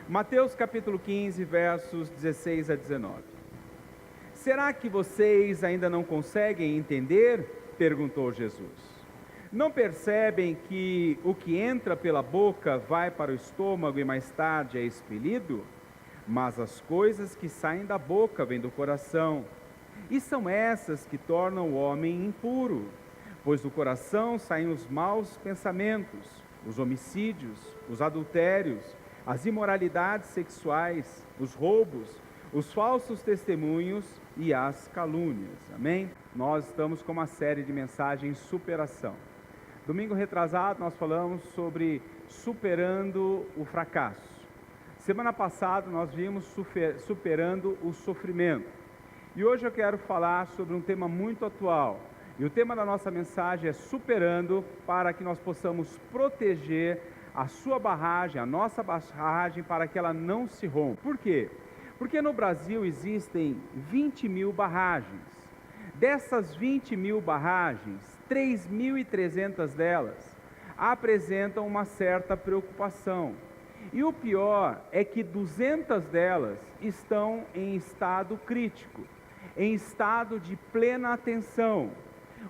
Mateus capítulo 15, versos 16 a 19. Será que vocês ainda não conseguem entender? Perguntou Jesus. Não percebem que o que entra pela boca vai para o estômago e mais tarde é expelido? Mas as coisas que saem da boca vêm do coração, e são essas que tornam o homem impuro. Pois do coração saem os maus pensamentos, os homicídios, os adultérios, as imoralidades sexuais, os roubos, os falsos testemunhos e as calúnias. Amém? Nós estamos com uma série de mensagens superação. Domingo retrasado nós falamos sobre superando o fracasso. Semana passada nós vimos superando o sofrimento. E hoje eu quero falar sobre um tema muito atual. E o tema da nossa mensagem é superando, para que nós possamos proteger a sua barragem, a nossa barragem, para que ela não se rompa. Por quê? Porque no Brasil existem 20 mil barragens. Dessas 20 mil barragens, 3.300 delas apresentam uma certa preocupação. E o pior é que 200 delas estão em estado crítico, em estado de plena atenção.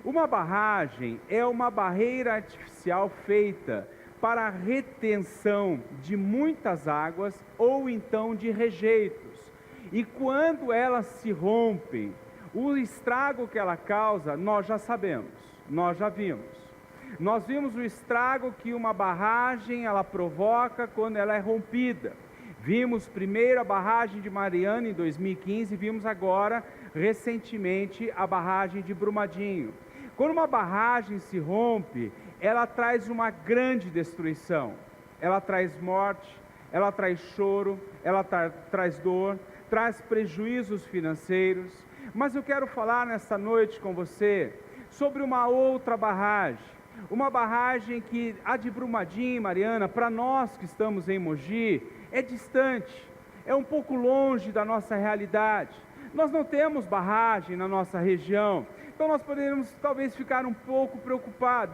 Uma barragem é uma barreira artificial feita para a retenção de muitas águas ou então de rejeitos. E quando elas se rompem, o estrago que ela causa, nós já sabemos, nós já vimos. Nós vimos o estrago que uma barragem ela provoca quando ela é rompida. Vimos primeiro a barragem de Mariana em 2015, vimos agora, recentemente, a barragem de Brumadinho. Quando uma barragem se rompe, ela traz uma grande destruição. Ela traz morte, ela traz choro, ela traz dor, traz prejuízos financeiros. Mas eu quero falar nesta noite com você sobre uma outra barragem. Uma barragem que a de Brumadinho, Mariana, para nós que estamos em Mogi, é distante, é um pouco longe da nossa realidade. Nós não temos barragem na nossa região, então nós poderíamos talvez ficar um pouco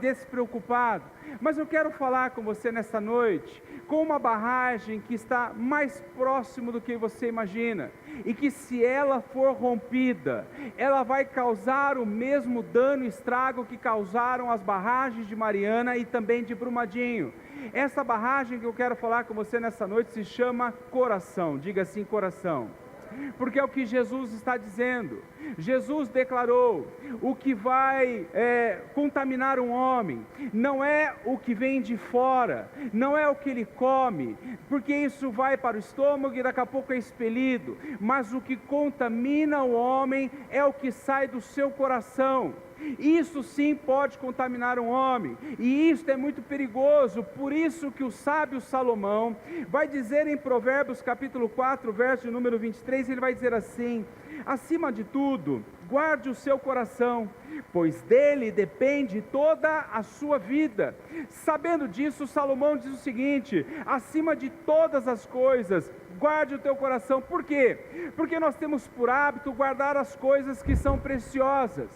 despreocupados. Mas eu quero falar com você nessa noite, com uma barragem que está mais próximo do que você imagina, e que se ela for rompida, ela vai causar o mesmo dano e estrago que causaram as barragens de Mariana e também de Brumadinho. Essa barragem que eu quero falar com você nessa noite se chama coração. Diga assim, coração. Porque é o que Jesus está dizendo. Jesus declarou: o que vai contaminar um homem não é o que vem de fora, não é o que ele come, porque isso vai para o estômago e daqui a pouco é expelido, mas o que contamina o homem é o que sai do seu coração. Isso sim pode contaminar um homem, e isto é muito perigoso. Por isso que o sábio Salomão vai dizer em Provérbios capítulo 4, verso número 23, ele vai dizer assim: acima de tudo, guarde o seu coração, pois dele depende toda a sua vida. Sabendo disso, Salomão diz o seguinte: acima de todas as coisas, guarde o teu coração. Por quê? Porque nós temos por hábito guardar as coisas que são preciosas.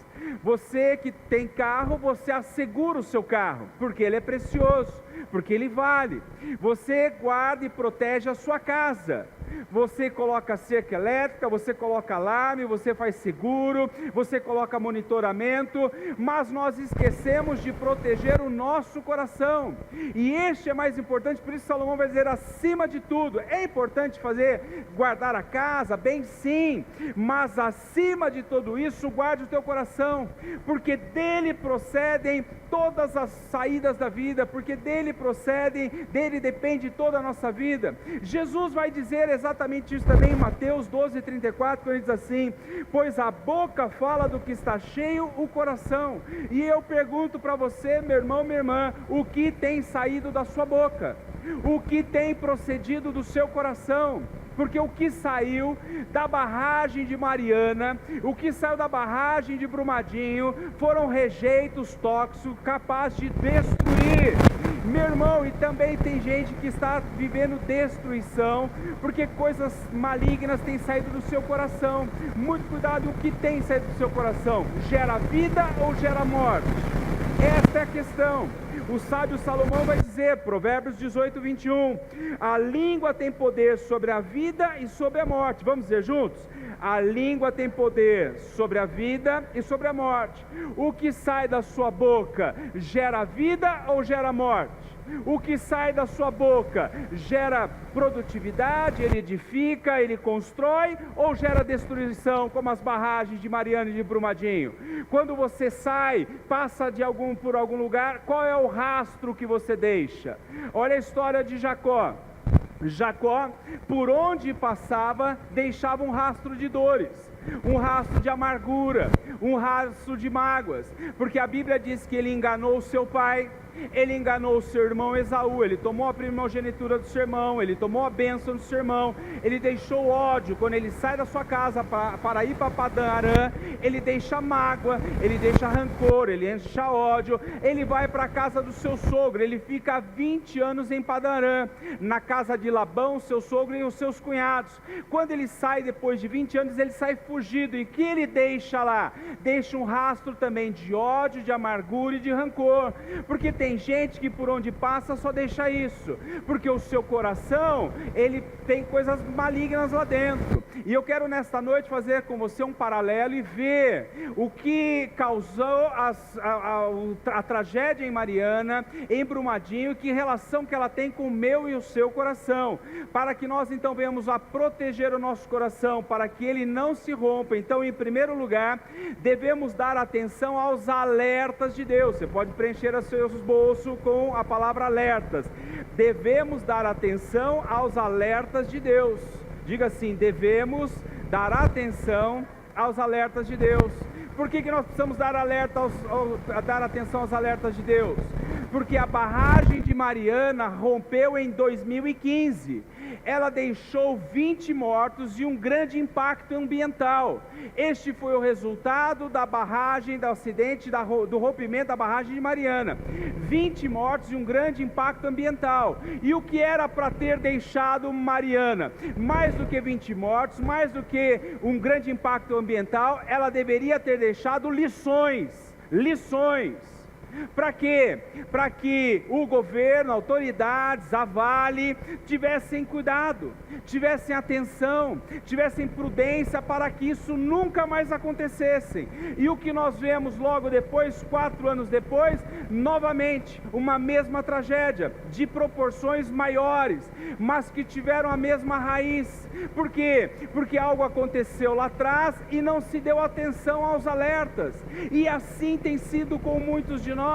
Você que tem carro, você assegura o seu carro, porque ele é precioso, porque ele vale. Você guarda e protege a sua casa. Você coloca cerca elétrica, você coloca alarme, você faz seguro, você coloca monitoramento, mas nós esquecemos de proteger o nosso coração, e este é mais importante. Por isso Salomão vai dizer: acima de tudo, é importante guardar a casa, bem sim, mas acima de tudo isso, guarde o teu coração, porque dele procedem todas as saídas da vida, porque dele depende toda a nossa vida. Jesus vai dizer exatamente isso também em Mateus 12:34, quando ele diz assim: pois a boca fala do que está cheio o coração. E eu pergunto para você, meu irmão, minha irmã, o que tem saído da sua boca? O que tem procedido do seu coração? Porque o que saiu da barragem de Mariana, o que saiu da barragem de Brumadinho, foram rejeitos tóxicos capazes de destruir. Meu irmão, e também tem gente que está vivendo destruição, porque coisas malignas têm saído do seu coração. Muito cuidado, o que tem saído do seu coração? Gera vida ou gera morte? Esta é a questão. O sábio Salomão vai dizer, Provérbios 18, 21, a língua tem poder sobre a vida e sobre a morte. Vamos dizer juntos? A língua tem poder sobre a vida e sobre a morte. O que sai da sua boca gera vida ou gera morte? O que sai da sua boca gera produtividade, ele edifica, ele constrói, ou gera destruição, como as barragens de Mariana e de Brumadinho? Quando você sai, passa por algum lugar, qual é o rastro que você deixa? Olha a história de Jacó. Jacó, por onde passava, deixava um rastro de dores, um rastro de amargura, um rastro de mágoas, porque a Bíblia diz que ele enganou o seu pai, ele enganou o seu irmão Esaú, ele tomou a primogenitura do seu irmão, ele tomou a bênção do seu irmão, ele deixou ódio. Quando ele sai da sua casa para ir para Padã Arã, ele deixa mágoa, ele deixa rancor, ele deixa ódio, ele vai para a casa do seu sogro, ele fica 20 anos em Padã Arã, na casa de Labão, seu sogro, e os seus cunhados. Quando ele sai depois de 20 anos, ele sai fugido, e o que ele deixa lá? Deixa um rastro também de ódio, de amargura e de rancor, porque tem gente que por onde passa só deixa isso, porque o seu coração, ele tem coisas malignas lá dentro. E eu quero nesta noite fazer com você um paralelo e ver o que causou a tragédia em Mariana, em Brumadinho, que relação que ela tem com o meu e o seu coração, para que nós então venhamos a proteger o nosso coração, para que ele não se rompa. Então, em primeiro lugar, devemos dar atenção aos alertas de Deus. Você pode preencher os seus bolsos com a palavra alertas. Devemos dar atenção aos alertas de Deus. Diga assim: devemos dar atenção aos alertas de Deus. Por que nós precisamos dar atenção aos alertas de Deus? Porque a barragem de Mariana rompeu em 2015. Ela deixou 20 mortos e um grande impacto ambiental. Este foi o resultado da barragem, do acidente, do rompimento da barragem de Mariana. 20 mortos e um grande impacto ambiental. E o que era para ter deixado Mariana? Mais do que 20 mortos, mais do que um grande impacto ambiental, ela deveria ter deixado lições. Para quê? Para que o governo, autoridades, a Vale, tivessem cuidado, tivessem atenção, tivessem prudência para que isso nunca mais acontecesse. E o que nós vemos logo depois, 4 anos depois, novamente, uma mesma tragédia, de proporções maiores, mas que tiveram a mesma raiz. Por quê? Porque algo aconteceu lá atrás e não se deu atenção aos alertas. E assim tem sido com muitos de nós.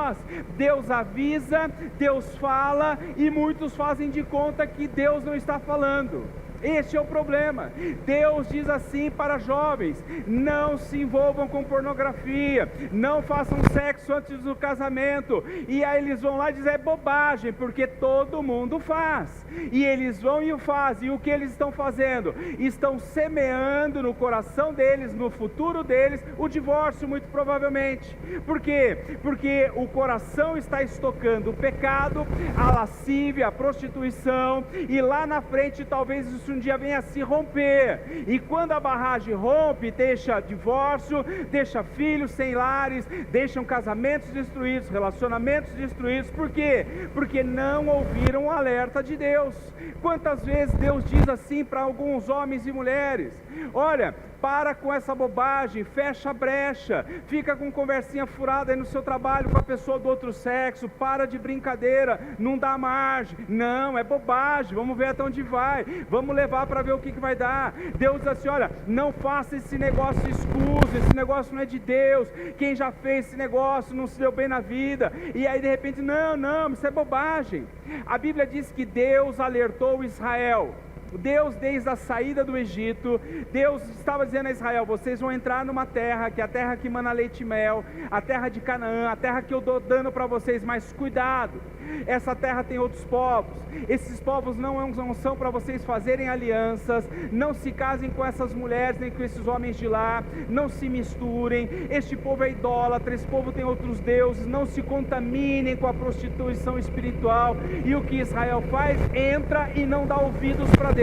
Deus avisa, Deus fala, e muitos fazem de conta que Deus não está falando. Este é o problema. Deus diz assim para jovens: não se envolvam com pornografia, não façam sexo antes do casamento. E aí eles vão lá e dizem: é bobagem, porque todo mundo faz. E eles vão e o fazem. E o que eles estão fazendo? Estão semeando no coração deles, no futuro deles, o divórcio, muito provavelmente. Por quê? Porque o coração está estocando o pecado, a lascívia, a prostituição, e lá na frente talvez isso um dia venha a se romper. E quando a barragem rompe, deixa divórcio, deixa filhos sem lares, deixam casamentos destruídos, relacionamentos destruídos. Por quê? Porque não ouviram o alerta de Deus. Quantas vezes Deus diz assim para alguns homens e mulheres: olha, para com essa bobagem, fecha a brecha, fica com conversinha furada aí no seu trabalho com a pessoa do outro sexo, para de brincadeira, não dá margem. Não, é bobagem, vamos ver até onde vai, vamos levar para ver o que vai dar. Deus diz assim: olha, não faça esse negócio escuso, esse negócio não é de Deus, quem já fez esse negócio não se deu bem na vida. E aí de repente, não, isso é bobagem. A Bíblia diz que Deus alertou Israel. Deus, desde a saída do Egito, Deus estava dizendo a Israel: vocês vão entrar numa terra, que é a terra que mana leite e mel, a terra de Canaã, a terra que eu dou dando para vocês, mas cuidado, essa terra tem outros povos, esses povos não são para vocês fazerem alianças, não se casem com essas mulheres, nem com esses homens de lá, não se misturem, este povo é idólatra, esse povo tem outros deuses, não se contaminem com a prostituição espiritual. E o que Israel faz? Entra e não dá ouvidos para Deus.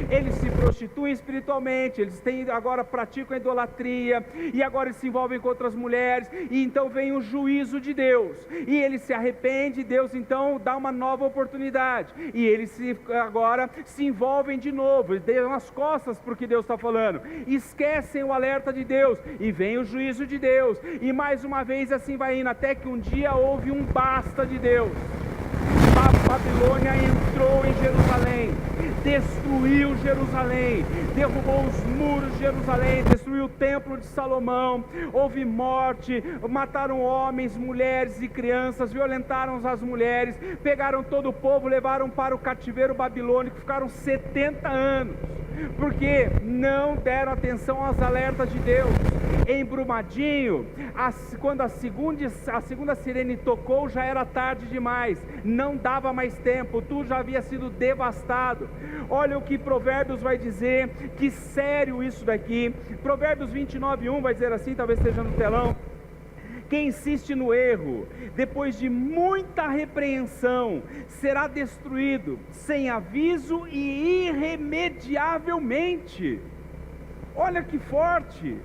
eles se prostituem espiritualmente, agora praticam a idolatria, e agora eles se envolvem com outras mulheres, e então vem o juízo de Deus, e eles se arrependem, Deus então dá uma nova oportunidade, e eles agora se envolvem de novo, dão as costas para o que Deus está falando, esquecem o alerta de Deus, e vem o juízo de Deus, e mais uma vez assim vai indo, até que um dia houve um basta de Deus. A Babilônia entrou em Jerusalém, destruiu Jerusalém, derrubou os muros de Jerusalém, destruiu o templo de Salomão, houve morte, mataram homens, mulheres e crianças, violentaram as mulheres, pegaram todo o povo, levaram para o cativeiro babilônico, ficaram 70 anos, porque não deram atenção aos alertas de Deus. Em Brumadinho, quando a segunda sirene tocou, já era tarde demais, não dava mais tempo, tudo já havia sido devastado. Olha o que Provérbios vai dizer, que sério isso daqui. Provérbios 29:1 vai dizer assim, talvez esteja no telão: quem insiste no erro, depois de muita repreensão, será destruído, sem aviso e irremediavelmente. Olha que forte!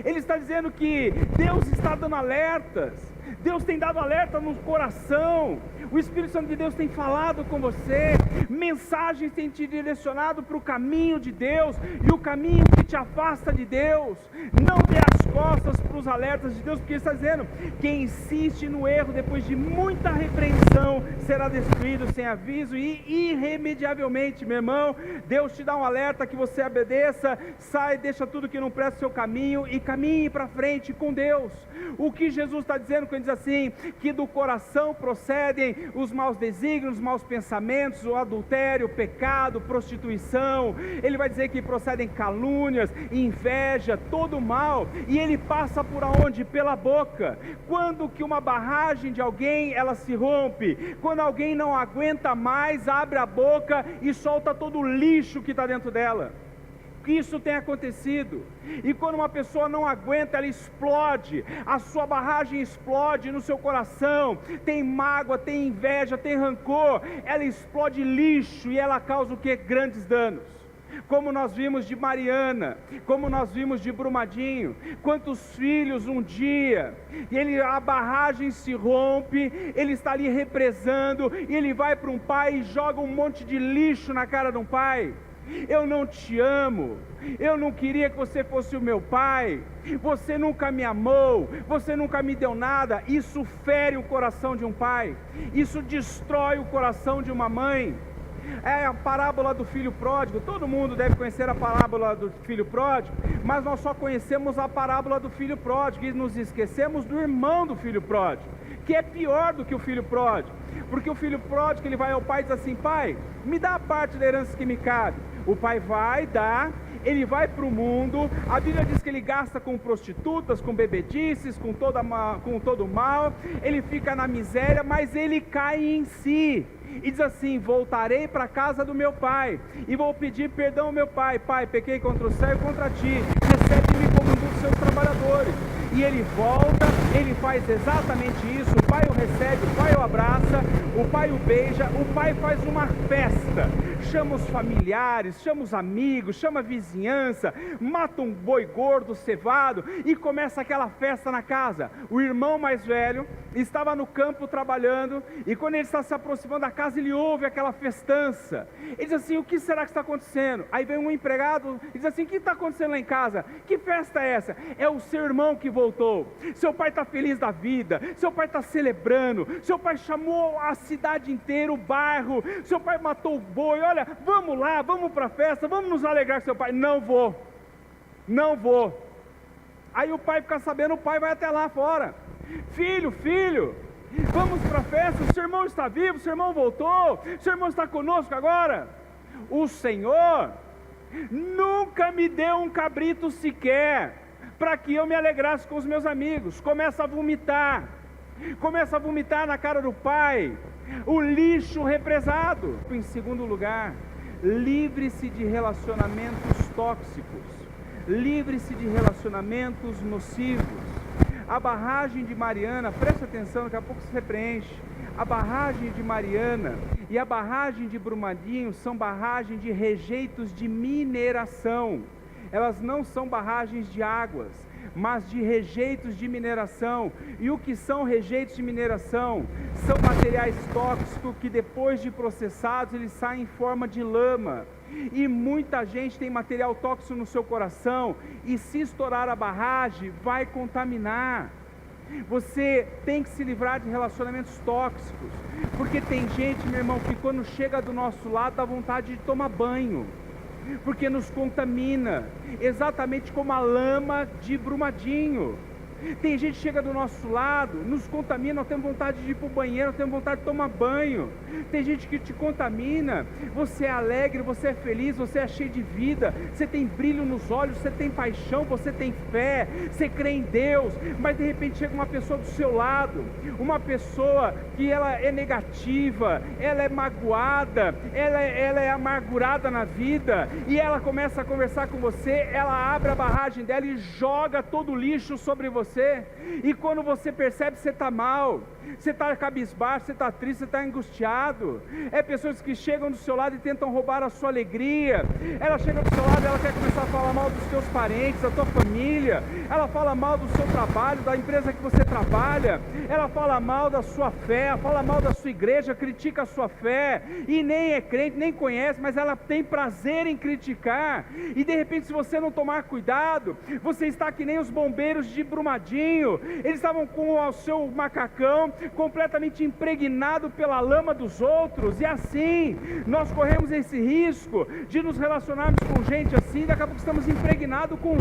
Ele está dizendo que Deus está dando alertas, Deus tem dado alerta no coração, o Espírito Santo de Deus tem falado com você, mensagens têm te direcionado para o caminho de Deus, e o caminho que te afasta de Deus. Não dê as costas para os alertas de Deus, porque Ele está dizendo: quem insiste no erro, depois de muita repreensão, será destruído sem aviso e irremediavelmente. Meu irmão, Deus te dá um alerta, que você obedeça, sai, deixa tudo que não presta o seu caminho e caminhe para frente com Deus. O que Jesus está dizendo quando diz assim, que do coração procedem os maus desígnios, os maus pensamentos, o adultério, o pecado, prostituição. Ele vai dizer que procedem calúnias, inveja, todo o mal, e ele passa por aonde? Pela boca. Quando que uma barragem de alguém, ela se rompe, quando alguém não aguenta mais, abre a boca e solta todo o lixo que está dentro dela. Isso tem acontecido, e quando uma pessoa não aguenta, ela explode, a sua barragem explode no seu coração, tem mágoa, tem inveja, tem rancor, ela explode lixo, e ela causa o que? Grandes danos, como nós vimos de Mariana, como nós vimos de Brumadinho. Quantos filhos um dia, a barragem se rompe, ele está ali represando, e ele vai para um pai e joga um monte de lixo na cara de um pai. Eu não te amo, eu não queria que você fosse o meu pai, você nunca me amou, você nunca me deu nada. Isso fere o coração de um pai, isso destrói o coração de uma mãe. É a parábola do filho pródigo. Todo mundo deve conhecer a parábola do filho pródigo, mas nós só conhecemos a parábola do filho pródigo e nos esquecemos do irmão do filho pródigo, que é pior do que o filho pródigo, porque o filho pródigo, ele vai ao pai e diz assim: pai, me dá a parte da herança que me cabe. O pai vai dar, ele vai para o mundo, a Bíblia diz que ele gasta com prostitutas, com bebedices, com todo o mal, ele fica na miséria, mas ele cai em si, e diz assim: voltarei para a casa do meu pai, e vou pedir perdão ao meu pai. Pai, pequei contra o céu e contra ti, recebe-me como um dos seus trabalhadores. E ele volta, ele faz exatamente isso, o pai o recebe, o pai o abraça, o pai o beija, o pai faz uma festa, chama os familiares, chama os amigos, chama a vizinhança, mata um boi gordo, cevado, e começa aquela festa na casa. O irmão mais velho estava no campo trabalhando, e quando ele está se aproximando da casa, ele ouve aquela festança. Ele diz assim: o que será que está acontecendo? Aí vem um empregado e diz assim: o que está acontecendo lá em casa? Que festa é essa? É o seu irmão que voltou. Seu pai está feliz da vida, seu pai está celebrando, seu pai chamou a cidade inteira, o bairro, seu pai matou o boi. Olha, vamos lá, vamos para a festa, vamos nos alegrar com seu pai. Não vou. Aí o pai fica sabendo, o pai vai até lá fora: filho, vamos para a festa, o seu irmão está vivo, o seu irmão voltou, o seu irmão está conosco agora. O Senhor nunca me deu um cabrito sequer para que eu me alegrasse com os meus amigos. Começa a vomitar na cara do pai, o lixo represado. Em segundo lugar, livre-se de relacionamentos tóxicos, livre-se de relacionamentos nocivos. A barragem de Mariana, preste atenção, daqui a pouco se repreende. A barragem de Mariana E a barragem de Brumadinho são barragens de rejeitos de mineração. Elas não são barragens de águas, mas de rejeitos de mineração. E o que são rejeitos de mineração? São materiais tóxicos que depois de processados eles saem em forma de lama. E muita gente tem material tóxico no seu coração, e se estourar a barragem, vai contaminar. Você tem que se livrar de relacionamentos tóxicos, porque tem gente, meu irmão, que quando chega do nosso lado dá vontade de tomar banho, porque nos contamina, exatamente como a lama de Brumadinho. Tem gente que chega do nosso lado, nos contamina, nós temos vontade de ir para o banheiro, nós temos vontade de tomar banho. Tem gente que te contamina, você é alegre, você é feliz, você é cheio de vida, você tem brilho nos olhos, você tem paixão, você tem fé, você crê em Deus, mas de repente chega uma pessoa do seu lado, uma pessoa que ela é negativa, ela é magoada, ela é amargurada na vida, e ela começa a conversar com você, ela abre a barragem dela e joga todo o lixo sobre você. E quando você percebe, você está mal, você está cabisbaixo, você está triste, você está angustiado. É pessoas que chegam do seu lado e tentam roubar a sua alegria. Ela chega do seu lado e ela quer começar a falar mal dos seus parentes, da tua família. Ela fala mal do seu trabalho, da empresa que você trabalha. Ela fala mal da sua fé, fala mal da sua igreja, critica a sua fé, e nem é crente, nem conhece, mas ela tem prazer em criticar. E de repente, se você não tomar cuidado, você está que nem os bombeiros de Brumadinho. Eles estavam com o seu macacão completamente impregnado pela lama dos outros, e assim nós corremos esse risco de nos relacionarmos com gente assim. Daqui a pouco estamos impregnados com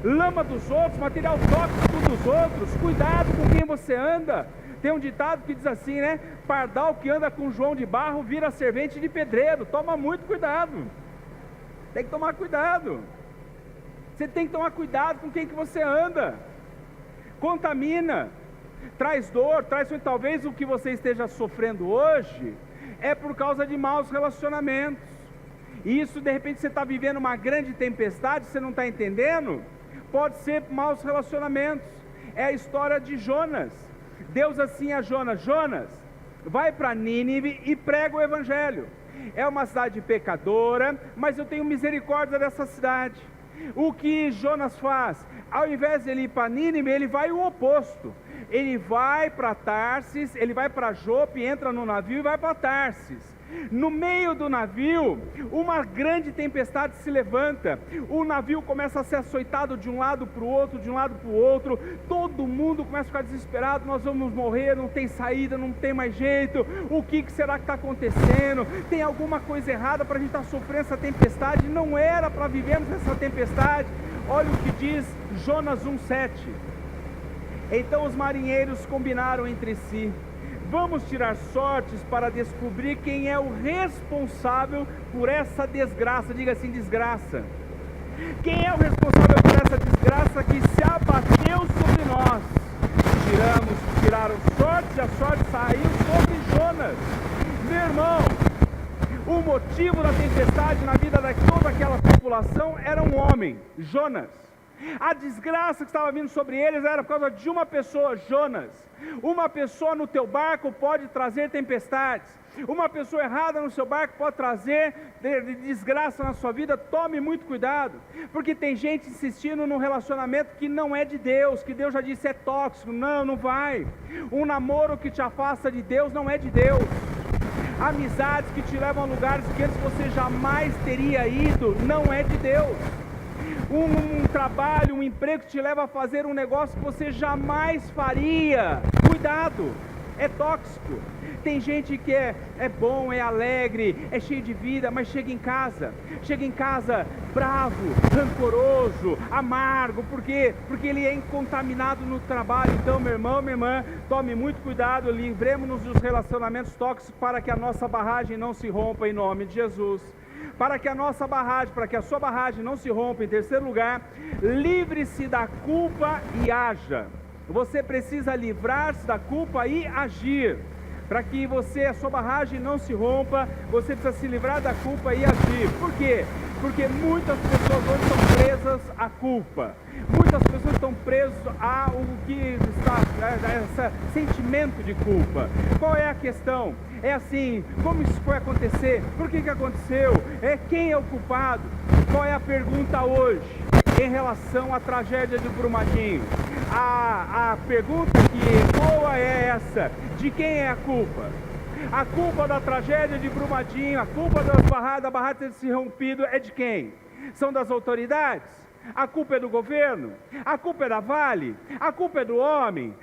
lama dos outros, material tóxico dos outros. Cuidado com quem você anda. Tem um ditado que diz assim, né? Pardal que anda com João de barro vira servente de pedreiro. Toma muito cuidado, tem que tomar cuidado. Você tem que tomar cuidado com quem que você anda. Contamina, traz dor, talvez o que você esteja sofrendo hoje é por causa de maus relacionamentos. E isso, de repente, você está vivendo uma grande tempestade, você não está entendendo? Pode ser maus relacionamentos. É a história de Jonas. Deus assim a Jonas: Jonas, vai para Nínive e prega o evangelho. É uma cidade pecadora, mas eu tenho misericórdia dessa cidade. O que Jonas faz? Ao invés de ele ir para Nínive, ele vai o oposto. Ele vai para Tarsis, ele vai para Jope, entra no navio e vai para Tarsis. No meio do navio, uma grande tempestade se levanta. O navio começa a ser açoitado de um lado para o outro, de um lado para o outro. Todo mundo começa a ficar desesperado: nós vamos morrer, não tem saída, não tem mais jeito. O que será que está acontecendo? Tem alguma coisa errada para a gente estar sofrendo essa tempestade? Não era para vivermos essa tempestade. Olha o que diz Jonas 1,7. Então os marinheiros combinaram entre si: vamos tirar sortes para descobrir quem é o responsável por essa desgraça. Diga assim: desgraça. Quem é o responsável por essa desgraça que se abateu sobre nós? Tiraram sorte, e a sorte saiu sobre Jonas. Meu irmão, o motivo da tempestade na vida de toda aquela população era um homem, Jonas. A desgraça que estava vindo sobre eles era por causa de uma pessoa, Jonas. Uma pessoa no teu barco pode trazer tempestades. Uma pessoa errada no seu barco pode trazer desgraça na sua vida. Tome muito cuidado, porque tem gente insistindo num relacionamento que não é de Deus, que Deus já disse é tóxico. Não vai. Um namoro que te afasta de Deus não é de Deus. Amizades que te levam a lugares que antes você jamais teria ido não é de Deus. Um trabalho, um emprego que te leva a fazer um negócio que você jamais faria. Cuidado, é tóxico. Tem gente que é bom, é alegre, é cheio de vida, mas chega em casa bravo, rancoroso, amargo. Por quê? Porque ele é contaminado no trabalho. Então, meu irmão, minha irmã, tome muito cuidado, livremos-nos dos relacionamentos tóxicos para que a nossa barragem não se rompa em nome de Jesus. Para que a sua barragem não se rompa. Em terceiro lugar, livre-se da culpa e haja. Você precisa livrar-se da culpa e agir. Para que a sua barragem não se rompa, você precisa se livrar da culpa e agir. Por quê? Porque muitas pessoas hoje estão presas à culpa. Muitas pessoas estão presas a esse sentimento de culpa. Qual é a questão? É assim, como isso foi acontecer? Por que aconteceu? Quem é o culpado? Qual é a pergunta hoje em relação à tragédia de Brumadinho? A pergunta que ecoa é essa: de quem é a culpa? A culpa da tragédia de Brumadinho, a culpa da barragem ter se rompido é de quem? São das autoridades? A culpa é do governo? A culpa é da Vale? A culpa é do homem?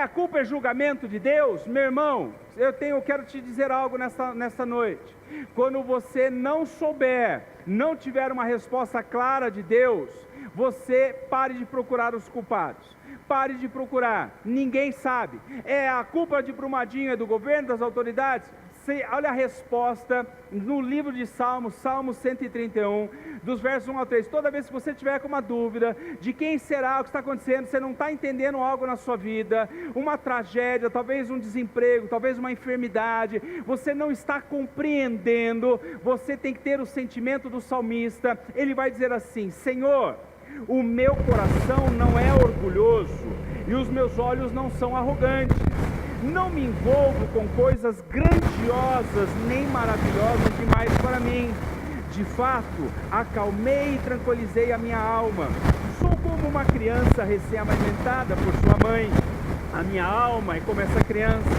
A culpa é julgamento de Deus? Meu irmão, eu quero te dizer algo nessa noite. Quando você não souber, não tiver uma resposta clara de Deus, você pare de procurar os culpados. Pare de procurar, ninguém sabe. A culpa de Brumadinho é do governo, das autoridades? Olha a resposta no livro de Salmos, Salmo 131, dos versos 1 ao 3. Toda vez que você tiver com uma dúvida de quem será, o que está acontecendo, você não está entendendo algo na sua vida, uma tragédia, talvez um desemprego, talvez uma enfermidade, você não está compreendendo, você tem que ter o sentimento do salmista. Ele vai dizer assim: Senhor, o meu coração não é orgulhoso e os meus olhos não são arrogantes. Não me envolvo com coisas grandiosas nem maravilhosas demais para mim. De fato, acalmei e tranquilizei a minha alma. Sou como uma criança recém-amamentada por sua mãe. A minha alma é como essa criança.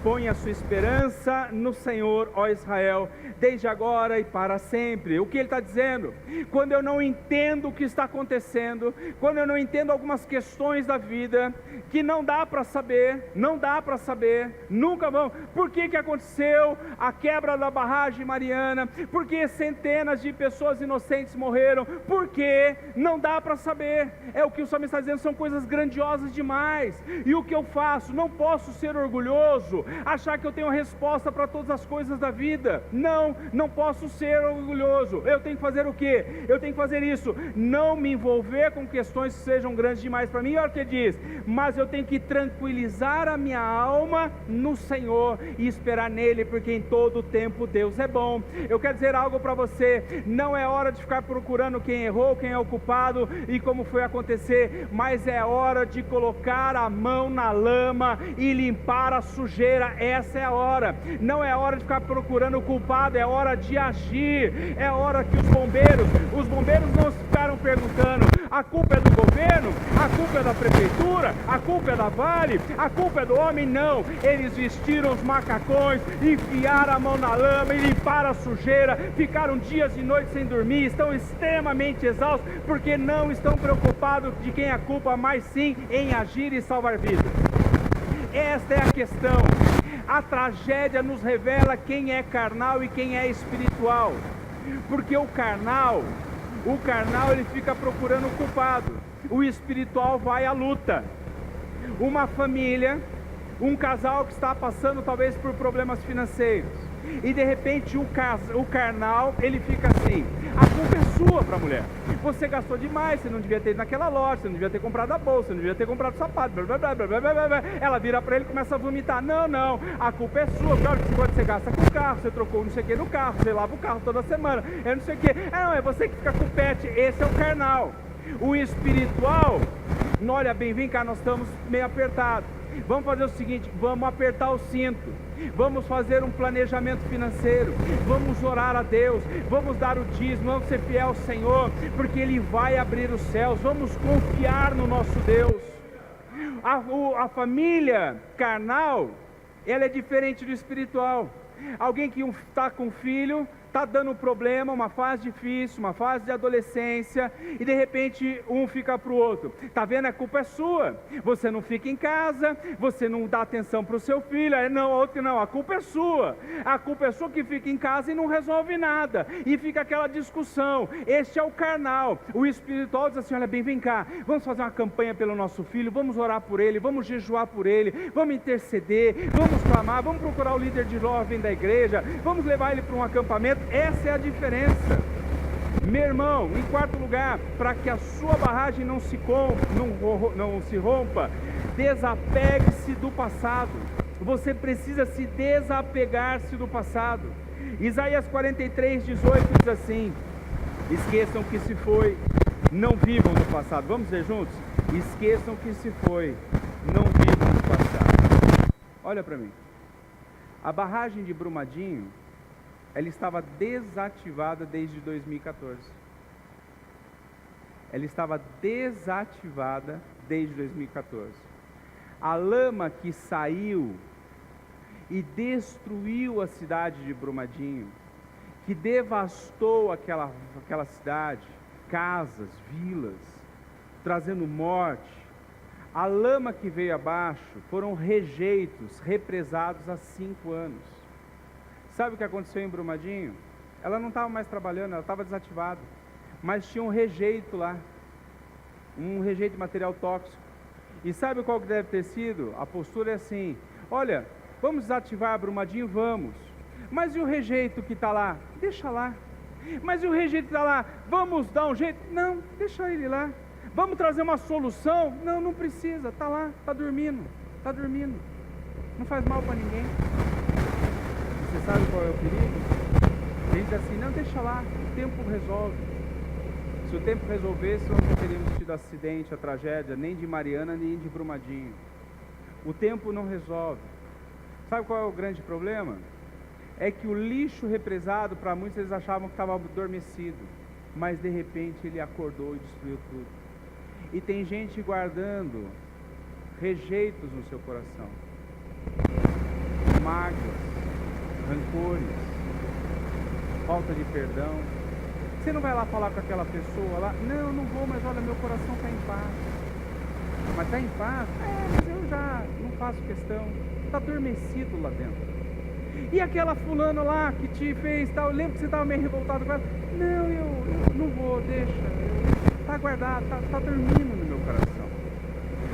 Põe a sua esperança no Senhor, ó Israel, desde agora e para sempre. O que ele está dizendo? Quando eu não entendo o que está acontecendo, quando eu não entendo algumas questões da vida, que não dá para saber, nunca vão. Por que aconteceu a quebra da barragem Mariana? Por que centenas de pessoas inocentes morreram? Por que? Não dá para saber. É o que o salmista está dizendo, são coisas grandiosas demais. E o que eu faço? Não posso ser orgulhoso, achar que eu tenho a resposta para todas as coisas da vida. Não posso ser orgulhoso. Eu tenho que fazer o quê? Eu tenho que fazer isso, não me envolver com questões que sejam grandes demais para mim. Olha o que diz: mas eu tenho que tranquilizar a minha alma no Senhor e esperar nele, porque em todo o tempo Deus é bom. Eu quero dizer algo para você: não é hora de ficar procurando quem errou, quem é o culpado e como foi acontecer, mas é hora de colocar a mão na lama e limpar a sujeira. Essa é a hora. Não é hora de ficar procurando o culpado, é hora de agir. É hora que os bombeiros não ficaram perguntando: a culpa é do governo, a culpa é da prefeitura, a culpa é da Vale, a culpa é do homem. Não, eles vestiram os macacões, enfiaram a mão na lama e limparam a sujeira, ficaram dias e noites sem dormir, estão extremamente exaustos, porque não estão preocupados de quem é a culpa, mas sim em agir e salvar vidas. Esta é a questão. A tragédia nos revela quem é carnal e quem é espiritual, porque o carnal ele fica procurando o culpado, o espiritual vai à luta. Uma família, um casal que está passando talvez por problemas financeiros, e de repente o carnal, ele fica assim: a culpa é sua para a mulher, você gastou demais, você não devia ter ido naquela loja, você não devia ter comprado a bolsa, você não devia ter comprado o sapato, blá, blá, blá, blá, blá, blá. Ela vira para ele e começa a vomitar: não, a culpa é sua, claro que quando você gasta com o carro, você trocou não sei o que no carro, você lava o carro toda semana, não sei o que, não, é você que fica com o pet. Esse é o carnal. O espiritual, olha bem, vem cá, nós estamos meio apertados, vamos fazer o seguinte, vamos apertar o cinto, vamos fazer um planejamento financeiro, vamos orar a Deus, vamos dar o dízimo, vamos ser fiel ao Senhor, porque Ele vai abrir os céus, vamos confiar no nosso Deus. A família carnal, ela é diferente do espiritual. Alguém que está com filho, está dando problema, uma fase difícil, uma fase de adolescência, e de repente um fica para o outro: está vendo, a culpa é sua, você não fica em casa, você não dá atenção para o seu filho. Não, outro não, a culpa é sua que fica em casa e não resolve nada, e fica aquela discussão. Este é o carnal. O espiritual diz assim: olha bem, vem cá, vamos fazer uma campanha pelo nosso filho, vamos orar por ele, vamos jejuar por ele, vamos interceder, vamos clamar, vamos procurar o líder de jovem da igreja, vamos levar ele para um acampamento. Essa é a diferença. Meu irmão, em quarto lugar, para que a sua barragem não se rompa, desapegue-se do passado. Você precisa se desapegar-se do passado. Isaías 43:18 diz assim: esqueçam que se foi, não vivam no passado. Vamos dizer juntos? Esqueçam que se foi, não vivam no passado. Olha para mim. A barragem de Brumadinho, ela estava desativada desde 2014. Ela estava desativada desde 2014. A lama que saiu e destruiu a cidade de Brumadinho, que devastou aquela cidade, casas, vilas, trazendo morte. A lama que veio abaixo foram rejeitos represados há 5 anos. Sabe o que aconteceu em Brumadinho? Ela não estava mais trabalhando, ela estava desativada, mas tinha um rejeito lá, um rejeito de material tóxico. E sabe qual que deve ter sido? A postura é assim: olha, vamos desativar Brumadinho? Vamos. Mas e o rejeito que está lá? Deixa lá. Mas e o rejeito que está lá? Vamos dar um jeito? Não, deixa ele lá. Vamos trazer uma solução? Não, não precisa, está lá, está dormindo, não faz mal para ninguém. Você sabe qual é o perigo? Ele diz assim: não, deixa lá, o tempo resolve. Se o tempo resolvesse, nós não teríamos tido acidente, a tragédia, nem de Mariana, nem de Brumadinho. O tempo não resolve. Sabe qual é o grande problema? É que o lixo represado, para muitos eles achavam que estava adormecido, mas de repente ele acordou e destruiu tudo. E tem gente guardando rejeitos no seu coração, mágoas, rancores, falta de perdão. Você não vai lá falar com aquela pessoa lá? Não, não vou, mas olha, meu coração está em paz. Mas está em paz? Mas eu já não faço questão. Está adormecido lá dentro. E aquela fulana lá que te fez tal, eu lembro que você estava meio revoltado com ela. Não, eu não vou, deixa. Está guardado, está dormindo no meu coração.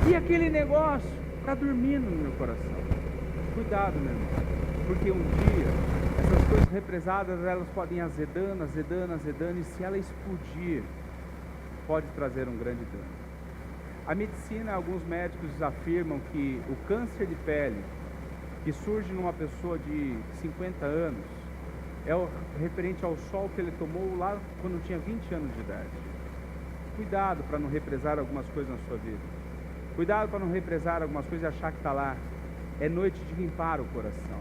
E aquele negócio está dormindo no meu coração. Cuidado, meu irmão, porque um dia essas coisas represadas, elas podem ir azedando, e se ela explodir, pode trazer um grande dano. A medicina, alguns médicos afirmam que o câncer de pele que surge numa pessoa de 50 anos é referente ao sol que ele tomou lá quando tinha 20 anos de idade. Cuidado para não represar algumas coisas na sua vida. Cuidado para não represar algumas coisas e achar que está lá. É noite de limpar o coração.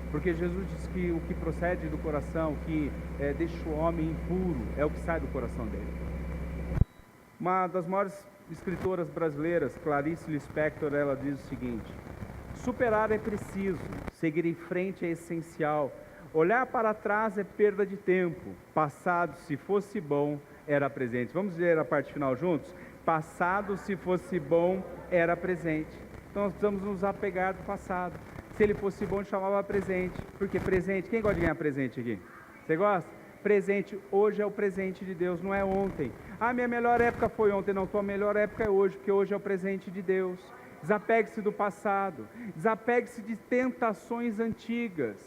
Porque Jesus diz que o que procede do coração, o que deixa o homem impuro, é o que sai do coração dele. Uma das maiores escritoras brasileiras, Clarice Lispector, ela diz o seguinte: superar é preciso, seguir em frente é essencial, olhar para trás é perda de tempo, passado, se fosse bom, era presente. Vamos ler a parte final juntos? Passado, se fosse bom, era presente. Então nós precisamos nos apegar do passado. Se ele fosse bom, ele chamava presente. Porque presente, quem gosta de ganhar presente aqui? Você gosta? Presente, hoje é o presente de Deus, não é ontem. Ah, minha melhor época foi ontem. Não, tua melhor época é hoje, porque hoje é o presente de Deus. Desapegue-se do passado, desapegue-se de tentações antigas.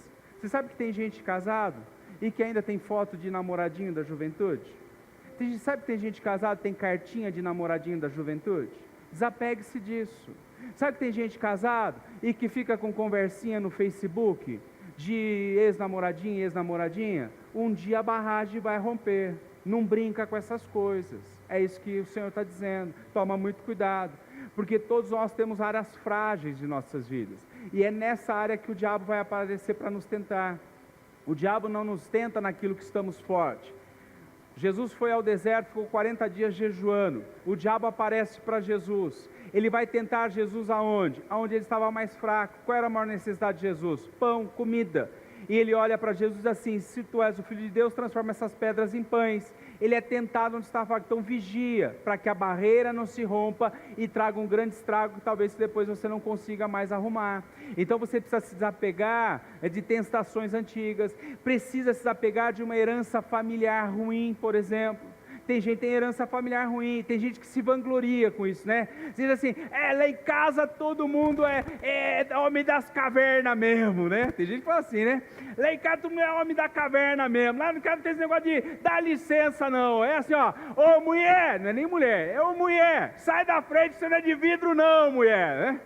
Você sabe que tem gente casado e que ainda tem foto de namoradinho da juventude? Sabe que tem gente casada que tem cartinha de namoradinho da juventude? Desapegue-se disso. Sabe que tem gente casada e que fica com conversinha no Facebook de ex-namoradinho e ex-namoradinha? Um dia a barragem vai romper. Não brinca com essas coisas. É isso que o Senhor está dizendo. Toma muito cuidado. Porque todos nós temos áreas frágeis de nossas vidas. E é nessa área que o diabo vai aparecer para nos tentar. O diabo não nos tenta naquilo que estamos fortes. Jesus foi ao deserto, ficou 40 dias jejuando. O diabo aparece para Jesus. Ele vai tentar Jesus aonde? Aonde ele estava mais fraco. Qual era a maior necessidade de Jesus? Pão, comida. E ele olha para Jesus e diz assim: se tu és o Filho de Deus, transforma essas pedras em pães. Ele é tentado onde está fraco. Então vigia, para que a barreira não se rompa e traga um grande estrago que talvez depois você não consiga mais arrumar. Então você precisa se desapegar de tentações antigas, precisa se desapegar de uma herança familiar ruim, por exemplo. Tem gente que tem herança familiar ruim, tem gente que se vangloria com isso, né? Diz assim: lá em casa todo mundo é homem das cavernas mesmo, né? Tem gente que fala assim, né? Lá em casa todo mundo é homem da caverna mesmo, lá no casa não tem esse negócio de dar licença não, é assim, ó: ô mulher, não é nem mulher, é ô mulher, sai da frente, você não é de vidro não, mulher, né?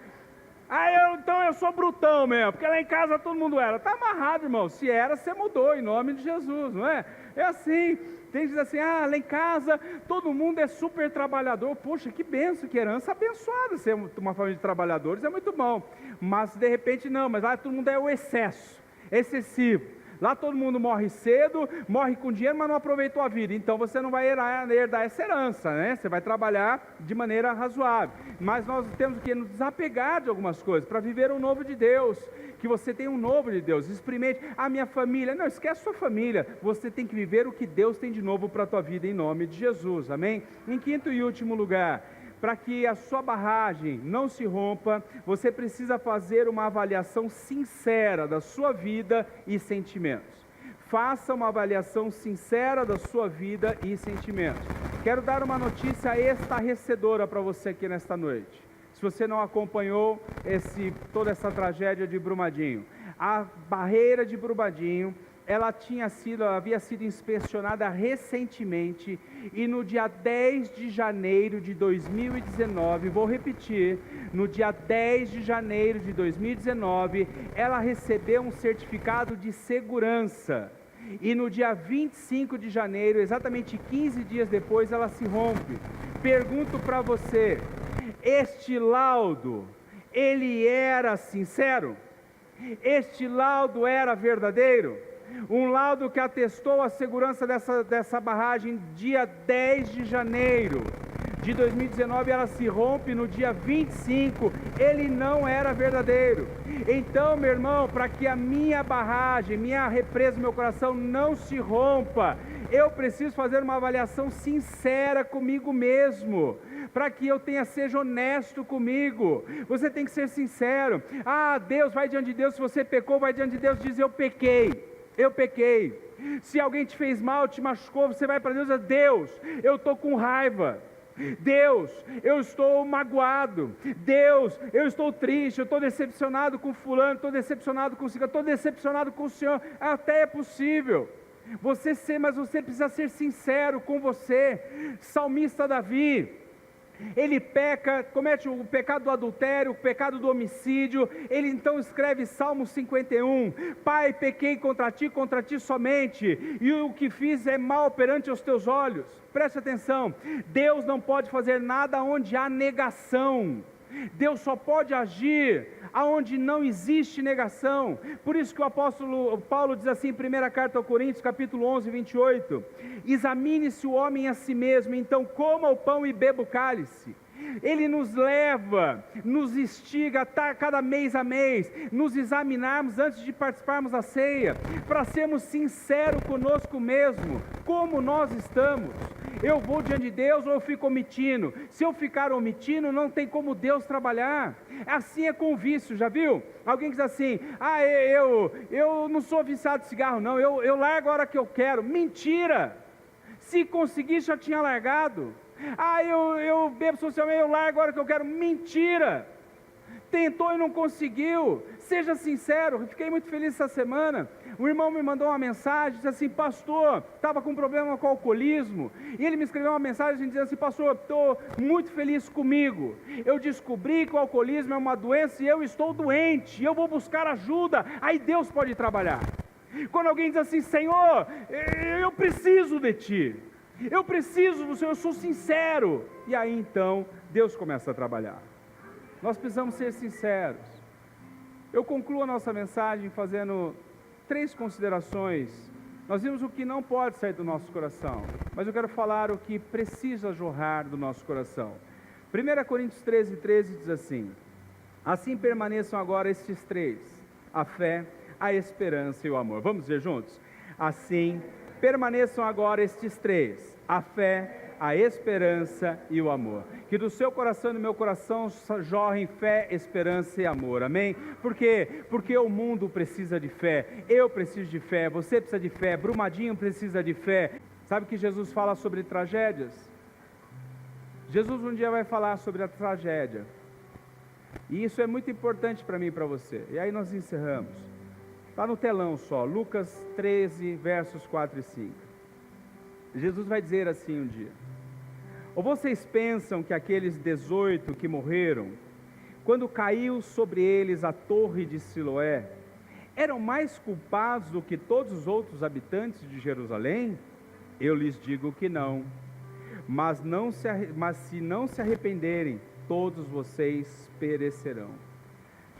Então eu sou brutão mesmo, porque lá em casa todo mundo era. Está amarrado, irmão. Se era, você mudou, em nome de Jesus, não é? É assim. Tem gente que diz assim, lá em casa todo mundo é super trabalhador. Poxa, que benção, que herança abençoada, ser uma família de trabalhadores é muito bom. Mas de repente não, mas lá todo mundo é o excesso, excessivo. Lá todo mundo morre cedo, morre com dinheiro, mas não aproveitou a vida. Então você não vai herdar essa herança, né? Você vai trabalhar de maneira razoável. Mas nós temos que nos desapegar de algumas coisas para viver o novo de Deus. Que você tenha um novo de Deus. Experimente a minha família. Não, esquece a sua família. Você tem que viver o que Deus tem de novo para a tua vida em nome de Jesus. Amém? Em quinto e último lugar, para que a sua barragem não se rompa, você precisa fazer uma avaliação sincera da sua vida e sentimentos. Faça uma avaliação sincera da sua vida e sentimentos. Quero dar uma notícia estarrecedora para você aqui nesta noite. Se você não acompanhou toda essa tragédia de Brumadinho, a barreira de Brumadinho, ela havia sido inspecionada recentemente e no dia 10 de janeiro de 2019, vou repetir, no dia 10 de janeiro de 2019, ela recebeu um certificado de segurança e no dia 25 de janeiro, exatamente 15 dias depois, ela se rompe. Pergunto para você, este laudo, ele era sincero? Este laudo era verdadeiro? Um laudo que atestou a segurança dessa barragem dia 10 de janeiro de 2019, ela se rompe no dia 25, ele não era verdadeiro. Então, meu irmão, para que a minha barragem, minha represa, meu coração não se rompa, eu preciso fazer uma avaliação sincera comigo mesmo, para que eu seja honesto comigo. Você tem que ser sincero. Deus, vai diante de Deus, se você pecou, vai diante de Deus e diz, eu pequei. Se alguém te fez mal, te machucou, você vai para Deus e diz, Deus, eu estou com raiva. Deus, eu estou magoado. Deus, eu estou triste, eu estou decepcionado com fulano, estou decepcionado com o Senhor, estou decepcionado com o Senhor. Até é possível mas você precisa ser sincero com você. Salmista Davi, ele peca, comete o pecado do adultério, o pecado do homicídio. Ele então escreve Salmo 51, Pai, pequei contra ti somente, e o que fiz é mal perante os teus olhos. Preste atenção, Deus não pode fazer nada onde há negação. Deus só pode agir aonde não existe negação. Por isso que o apóstolo Paulo diz assim, em 1ª carta aos Coríntios, capítulo 11, 28, examine-se o homem a si mesmo, então coma o pão e beba o cálice. Ele nos leva, nos instiga cada mês a mês, nos examinarmos antes de participarmos da ceia, para sermos sinceros conosco mesmo, como nós estamos. Eu vou diante de Deus ou eu fico omitindo? Se eu ficar omitindo, não tem como Deus trabalhar. Assim é com o vício, já viu? Alguém diz assim, eu não sou viciado de cigarro não, eu largo a hora que eu quero. Mentira! Se conseguir, já tinha largado. Eu bebo socialmente, eu largo a hora que eu quero. Mentira! Tentou e não conseguiu. Seja sincero. Eu fiquei muito feliz essa semana. O irmão me mandou uma mensagem, disse assim, pastor, estava com problema com o alcoolismo, e ele me escreveu uma mensagem dizendo assim, pastor, estou muito feliz comigo, eu descobri que o alcoolismo é uma doença e eu estou doente, eu vou buscar ajuda, aí Deus pode trabalhar. Quando alguém diz assim, Senhor, eu preciso de Ti, eu preciso do Senhor, eu sou sincero, e aí então Deus começa a trabalhar. Nós precisamos ser sinceros. Eu concluo a nossa mensagem fazendo 3 considerações. Nós vimos o que não pode sair do nosso coração, mas eu quero falar o que precisa jorrar do nosso coração. 1 Coríntios 13, 13 diz assim permaneçam agora estes 3, a fé, a esperança e o amor. Vamos dizer juntos? Assim permaneçam agora estes 3, a fé, a esperança e o amor. Que do seu coração e do meu coração jorrem fé, esperança e amor, amém? Por quê? Porque o mundo precisa de fé, eu preciso de fé, você precisa de fé, Brumadinho precisa de fé. Sabe que Jesus fala sobre tragédias? Jesus um dia vai falar sobre a tragédia, e isso é muito importante para mim e para você, e aí nós encerramos. Está no telão só, Lucas 13, versos 4 e 5. Jesus vai dizer assim um dia, ou vocês pensam que aqueles 18 que morreram, quando caiu sobre eles a torre de Siloé, eram mais culpados do que todos os outros habitantes de Jerusalém? Eu lhes digo que não. Mas se não se arrependerem, todos vocês perecerão.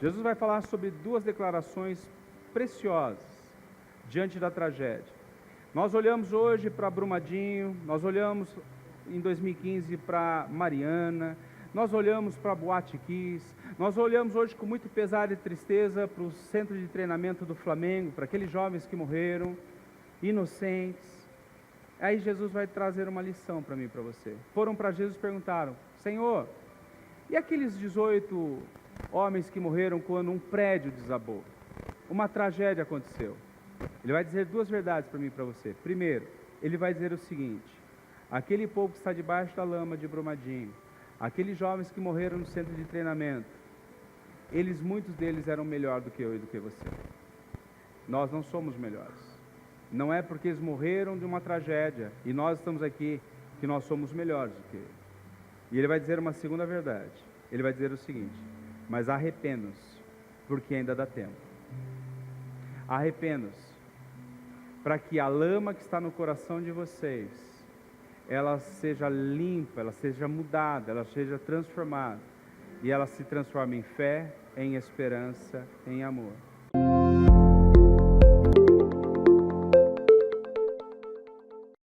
Jesus vai falar sobre duas declarações preciosas diante da tragédia. Nós olhamos hoje para Brumadinho, nós olhamos em 2015 para Mariana, nós olhamos para Boate Kiss, nós olhamos hoje com muito pesar e tristeza para o centro de treinamento do Flamengo, para aqueles jovens que morreram, inocentes. Aí Jesus vai trazer uma lição para mim e para você. Foram para Jesus e perguntaram: Senhor, e aqueles 18 homens que morreram quando um prédio desabou? Uma tragédia aconteceu. Ele vai dizer duas verdades para mim e para você. Primeiro, ele vai dizer o seguinte: aquele povo que está debaixo da lama de Brumadinho, aqueles jovens que morreram no centro de treinamento, muitos deles eram melhor do que eu e do que você. Nós não somos melhores. Não é porque eles morreram de uma tragédia e nós estamos aqui que nós somos melhores do que eles. E ele vai dizer uma segunda verdade. Ele vai dizer o seguinte: mas arrependam-se, porque ainda dá tempo. Arrependam-se, para que a lama que está no coração de vocês, ela seja limpa, ela seja mudada, ela seja transformada, e ela se transforme em fé, em esperança, em amor.